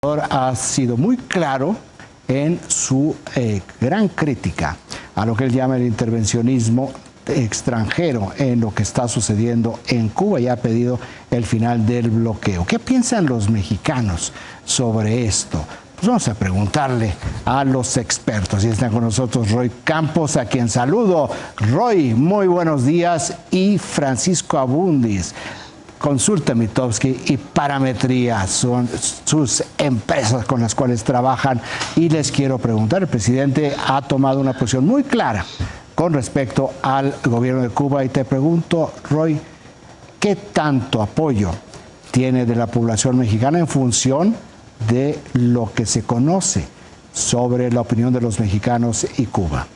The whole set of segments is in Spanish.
Ha sido muy claro en su gran crítica a lo que él llama el intervencionismo extranjero en lo que está sucediendo en Cuba y ha pedido el final del bloqueo. ¿Qué piensan los mexicanos sobre esto? Pues vamos a preguntarle a los expertos. Y está con nosotros Roy Campos, a quien saludo. Roy, muy buenos días. Y Francisco Abundis. Consulta Mitofsky y Parametría son sus empresas con las cuales trabajan. Y les quiero preguntar, el presidente ha tomado una posición muy clara con respecto al gobierno de Cuba. Y te pregunto, Roy, ¿qué tanto apoyo tiene de la población mexicana en función de lo que se conoce sobre la opinión de los mexicanos y Cuba?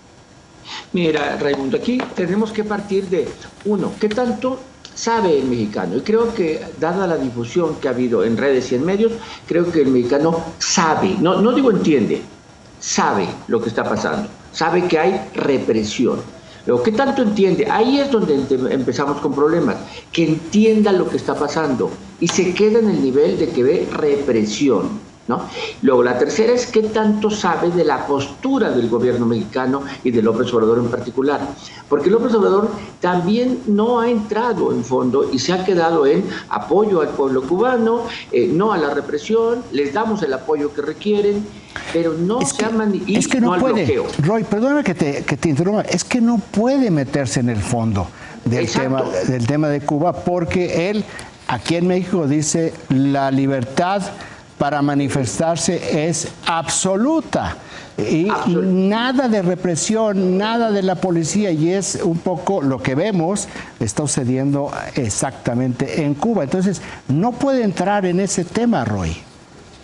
Mira, Raimundo, aquí tenemos que partir de, uno, ¿qué tanto sabe el mexicano? Y creo que, dada la difusión que ha habido en redes y en medios, creo que el mexicano sabe, no digo entiende, sabe lo que está pasando, sabe que hay represión. Luego, ¿qué tanto entiende? Ahí es donde empezamos con problemas. Que entienda lo que está pasando y se queda en el nivel de que ve represión, ¿no? Luego, la tercera es qué tanto sabe de la postura del gobierno mexicano y de López Obrador en particular. Porque López Obrador también no ha entrado en fondo y se ha quedado en apoyo al pueblo cubano, no a la represión, les damos el apoyo que requieren, pero no se llaman y es que no puede, bloqueo. Roy, perdóname que te interrumpa, es que no puede meterse en el fondo del tema de Cuba, porque él aquí en México dice la libertad para manifestarse es absoluta y nada de represión, nada de la policía, y es un poco lo que vemos está sucediendo exactamente en Cuba. Entonces no puede entrar en ese tema, Roy.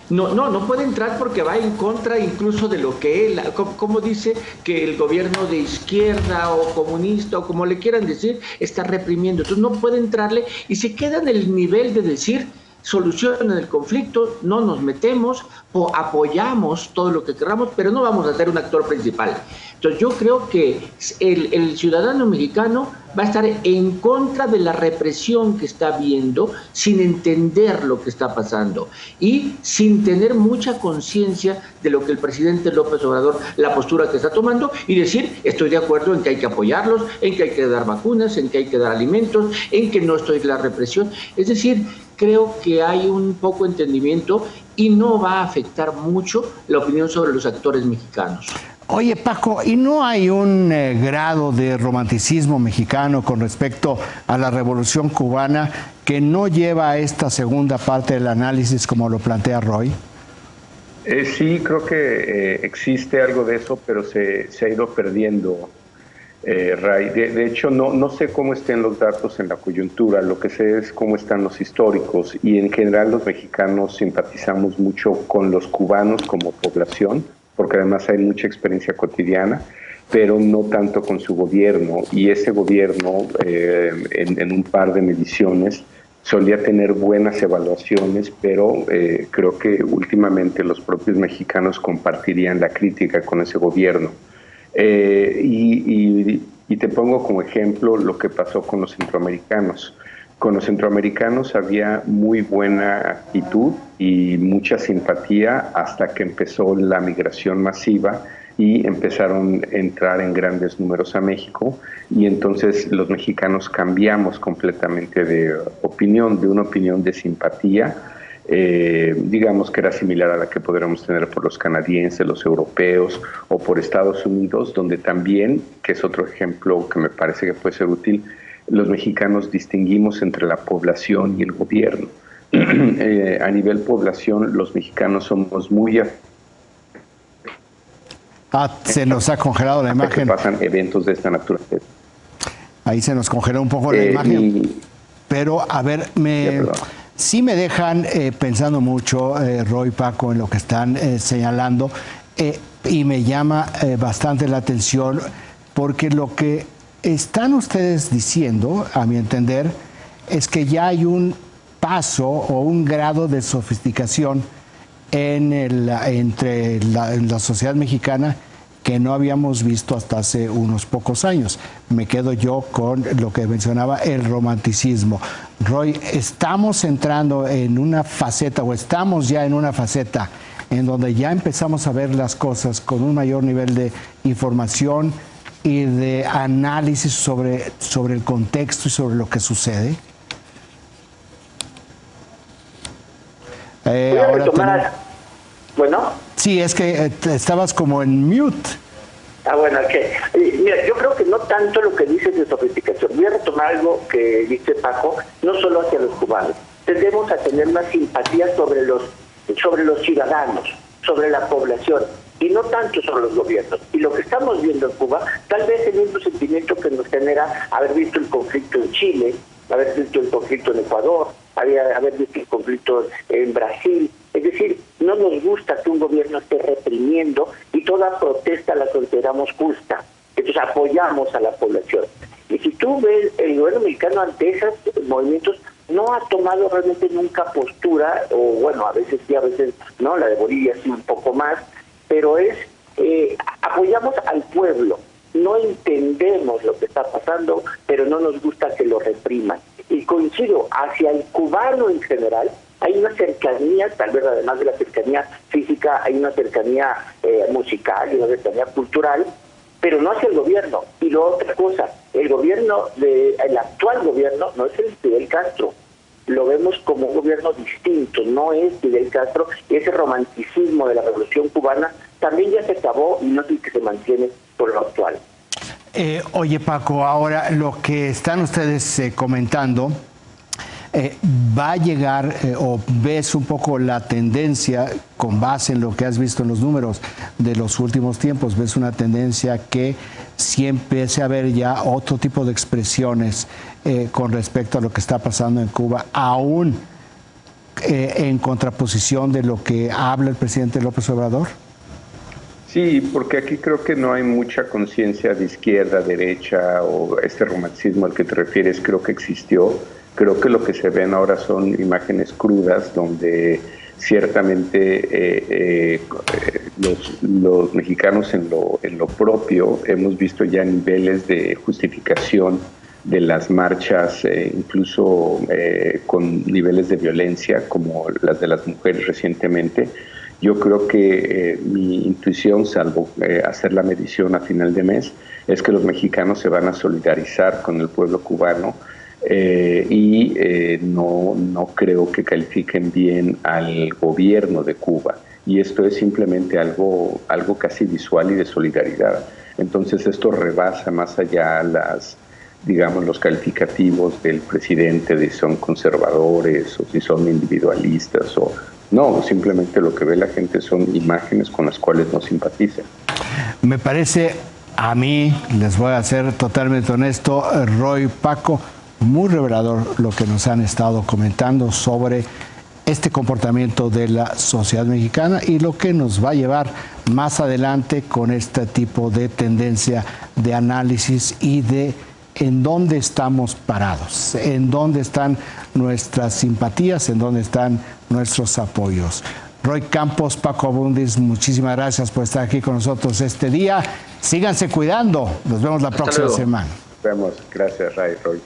No puede entrar porque va en contra incluso de lo que él, como dice que el gobierno de izquierda o comunista o como le quieran decir, está reprimiendo. Entonces no puede entrarle y se queda en el nivel de decir, solucionen el conflicto, no nos metemos, apoyamos todo lo que queramos, pero no vamos a ser un actor principal. Entonces yo creo que el ciudadano mexicano va a estar en contra de la represión que está viendo, sin entender lo que está pasando y sin tener mucha conciencia de lo que el presidente López Obrador, la postura que está tomando, y decir, estoy de acuerdo en que hay que apoyarlos, en que hay que dar vacunas, en que hay que dar alimentos, en que no estoy en la represión. Es decir, creo que hay un poco entendimiento y no va a afectar mucho la opinión sobre los actores mexicanos. Oye, Paco, ¿y no hay un grado de romanticismo mexicano con respecto a la Revolución Cubana que no lleva a esta segunda parte del análisis como lo plantea Roy? Sí, creo que existe algo de eso, pero se ha ido perdiendo, Ray. De hecho, no sé cómo estén los datos en la coyuntura, lo que sé es cómo están los históricos, y en general los mexicanos simpatizamos mucho con los cubanos como población, porque además hay mucha experiencia cotidiana, pero no tanto con su gobierno, y ese gobierno en un par de mediciones solía tener buenas evaluaciones, pero creo que últimamente los propios mexicanos compartirían la crítica con ese gobierno. Y te pongo como ejemplo lo que pasó con los centroamericanos. Con los centroamericanos había muy buena actitud y mucha simpatía hasta que empezó la migración masiva y empezaron a entrar en grandes números a México, y entonces los mexicanos cambiamos completamente de opinión, de una opinión de simpatía, digamos que era similar a la que podríamos tener por los canadienses, los europeos o por Estados Unidos, donde también, que es otro ejemplo que me parece que puede ser útil, los mexicanos distinguimos entre la población y el gobierno. A nivel población, los mexicanos somos muy... se nos ha congelado la imagen. Pasan eventos de esta naturaleza. Ahí se nos congeló un poco la imagen. Pero, a ver, sí me dejan pensando mucho, Roy, Paco, en lo que están señalando, y me llama bastante la atención, porque lo que están ustedes diciendo, a mi entender, es que ya hay un paso o un grado de sofisticación en la sociedad mexicana que no habíamos visto hasta hace unos pocos años. Me quedo yo con lo que mencionaba, el romanticismo. Roy, estamos entrando en una faceta, o estamos ya en una faceta, en donde ya empezamos a ver las cosas con un mayor nivel de información y de análisis sobre el contexto y sobre lo que sucede. Ahora bueno. Sí, es que estabas como en mute. Bueno, mira, yo creo que no tanto lo que dices de sofisticación. Voy a retomar algo que dice Paco, no solo hacia los cubanos. Tendemos a tener más simpatía sobre los ciudadanos, sobre la población, y no tanto sobre los gobiernos. Y lo que estamos viendo en Cuba, tal vez el mismo sentimiento que nos genera haber visto el conflicto en Chile, haber visto el conflicto en Ecuador, haber visto el conflicto en Brasil. Es decir, no nos gusta que un gobierno esté reprimiendo y toda protesta la consideramos justa. Entonces apoyamos a la población. Y si tú ves, el gobierno mexicano ante esos movimientos no ha tomado realmente nunca postura, o bueno, a veces sí, a veces no, la de Bolivia sí un poco más, pero apoyamos al pueblo. No entendemos lo que está pasando, pero no nos gusta que lo repriman. Y coincido, hacia el cubano en general, hay una cercanía, tal vez además de la cercanía física, hay una cercanía musical y una cercanía cultural, pero no hacia el gobierno. Y lo otra cosa, el actual gobierno no es el de Fidel Castro, lo vemos como un gobierno distinto, no es Fidel Castro, y ese romanticismo de la revolución cubana también ya se acabó y no es el que se mantiene por lo actual. Oye, Paco, ahora lo que están ustedes comentando, ¿va a llegar o ves un poco la tendencia con base en lo que has visto en los números de los últimos tiempos? ¿Ves una tendencia que sí empiece a haber ya otro tipo de expresiones con respecto a lo que está pasando en Cuba, aún en contraposición de lo que habla el presidente López Obrador? Sí, porque aquí creo que no hay mucha conciencia de izquierda, derecha, o este romanticismo al que te refieres creo que existió. Creo que lo que se ven ahora son imágenes crudas donde ciertamente los mexicanos en lo propio hemos visto ya niveles de justificación de las marchas, incluso con niveles de violencia como las de las mujeres recientemente. Yo creo que mi intuición, salvo hacer la medición a final de mes, es que los mexicanos se van a solidarizar con el pueblo cubano y no creo que califiquen bien al gobierno de Cuba. Y esto es simplemente algo casi visual y de solidaridad. Entonces esto rebasa más allá los calificativos del presidente de si son conservadores o si son individualistas o no, simplemente lo que ve la gente son imágenes con las cuales no simpatiza. Me parece, a mí, les voy a ser totalmente honesto, Roy, Paco, muy revelador lo que nos han estado comentando sobre este comportamiento de la sociedad mexicana y lo que nos va a llevar más adelante con este tipo de tendencia de análisis y de en dónde estamos parados, en dónde están nuestras simpatías, en dónde están nuestros apoyos. Roy Campos, Paco Abundis, muchísimas gracias por estar aquí con nosotros este día. Síganse cuidando. Nos vemos la próxima semana. Nos vemos. Gracias, Roy.